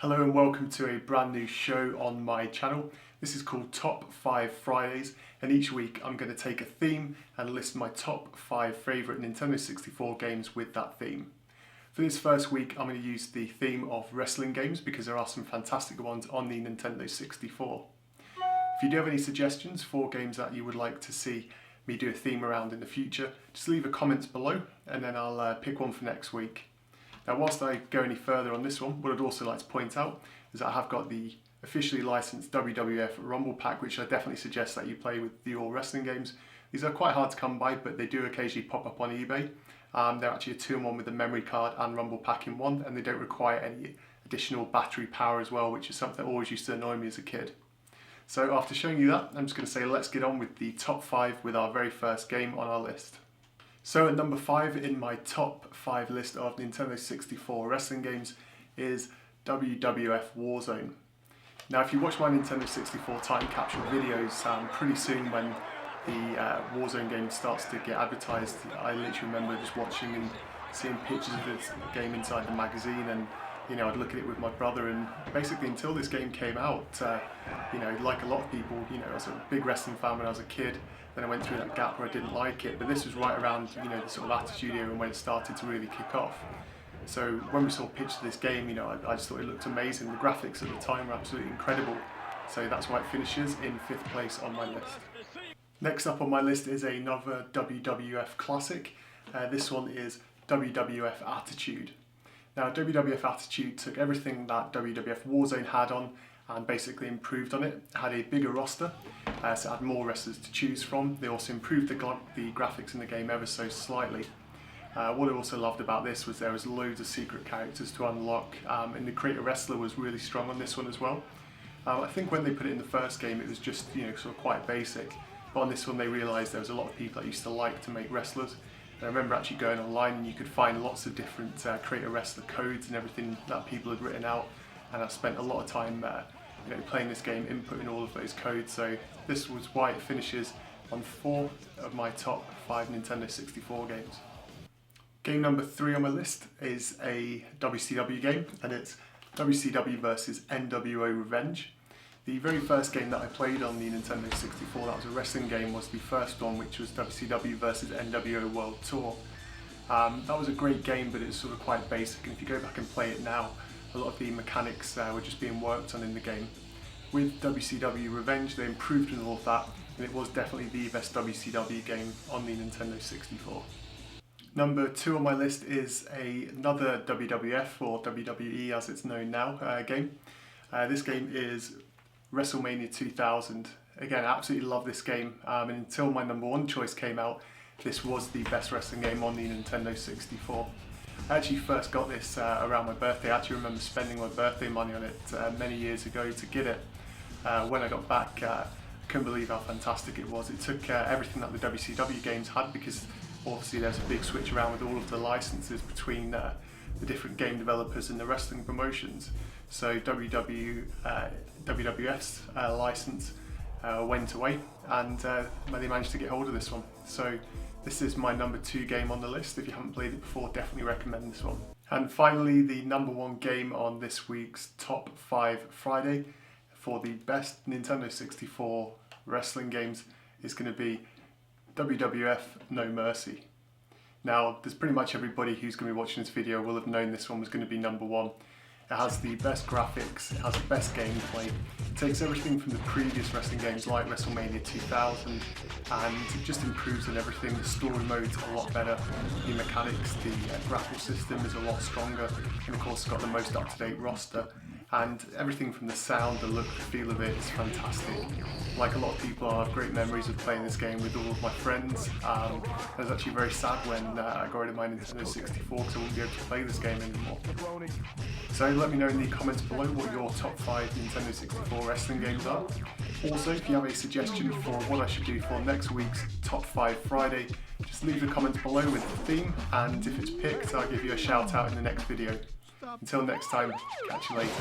Hello and welcome to a brand new show on my channel. This is called Top 5 Fridays, and each week I'm going to take a theme and list my top 5 favourite Nintendo 64 games with that theme. For this first week I'm going to use the theme of wrestling games because there are some fantastic ones on the Nintendo 64. If you do have any suggestions for games that you would like to see me do a theme around in the future, just leave a comment below and then I'll pick one for next week. Now, whilst I go any further on this one, what I'd also like to point out is that I have got the officially licensed WWF Rumble Pack, which I definitely suggest that you play with your wrestling games. These are quite hard to come by, but they do occasionally pop up on eBay. They're actually a 2-in-1 with a memory card and Rumble Pack in one, and they don't require any additional battery power as well, which is something that always used to annoy me as a kid. So after showing you that, I'm just going to say let's get on with the top 5 with our very first game on our list. So at number 5 in my top 5 list of Nintendo 64 wrestling games is WWF Warzone. Now if you watch my Nintendo 64 time capsule videos, pretty soon when the Warzone game starts to get advertised, I literally remember just watching and seeing pictures of this game inside the magazine, and I'd look at it with my brother, and basically until this game came out, like a lot of people, I was a big wrestling fan when I was a kid. Then I went through that gap where I didn't like it, but this was right around the sort of Attitude era and when it started to really kick off. So when we saw pictures of this game, I just thought it looked amazing. The graphics at the time were absolutely incredible. So that's why it finishes in 5th place on my list. Next up on my list is another WWF classic. This one is WWF Attitude. Now WWF Attitude took everything that WWF Warzone had on and basically improved on it. It had a bigger roster, so it had more wrestlers to choose from. They also improved the graphics in the game ever so slightly. What I also loved about this was there was loads of secret characters to unlock, and the Create a Wrestler was really strong on this one as well. I think when they put it in the first game it was just sort of quite basic, but on this one they realised there was a lot of people that used to like to make wrestlers. And I remember actually going online and you could find lots of different Create a Wrestler codes and everything that people had written out, and I spent a lot of time playing this game, inputting all of those codes. So this was why it finishes on 4 of my top 5 Nintendo 64 games. Game number 3 on my list is a WCW game, and it's WCW vs NWO Revenge. The very first game that I played on the Nintendo 64 that was a wrestling game was the first one, which was WCW vs NWO World Tour. That was a great game, but it's sort of quite basic, and if you go back and play it now, a lot of the mechanics were just being worked on in the game. With WCW Revenge they improved on all of that, and it was definitely the best WCW game on the Nintendo 64. Number 2 on my list is another WWF, or WWE as it's known now, game. This game is WrestleMania 2000. Again, I absolutely love this game, and until my number 1 choice came out, this was the best wrestling game on the Nintendo 64. I actually first got this around my birthday. I actually remember spending my birthday money on it many years ago to get it. When I got back, I couldn't believe how fantastic it was. It took everything that the WCW games had, because obviously there's a big switch around with all of the licenses between the different game developers and the wrestling promotions. So WWF's license went away, and they managed to get hold of this one. So this is my number 2 game on the list. If you haven't played it before, definitely recommend this one. And finally, the number 1 game on this week's Top 5 Friday for the best Nintendo 64 wrestling games is going to be WWF No Mercy. Now, there's pretty much everybody who's going to be watching this video will have known this one was going to be number 1. It has the best graphics, it has the best gameplay, it takes everything from the previous wrestling games like WrestleMania 2000 and it just improves on everything. The story mode's a lot better, the mechanics, the grapple system is a lot stronger, and of course it's got the most up-to-date roster, and everything from the sound, the look, the feel of it is fantastic. Like a lot of people, I have great memories of playing this game with all of my friends. I was actually very sad when I got rid of my Nintendo 64 because I wouldn't be able to play this game anymore. So let me know in the comments below what your top 5 Nintendo 64 wrestling games are. Also, if you have a suggestion for what I should do for next week's Top 5 Friday, just leave a comment below with the theme, and if it's picked, I'll give you a shout out in the next video. Until next time, catch you later.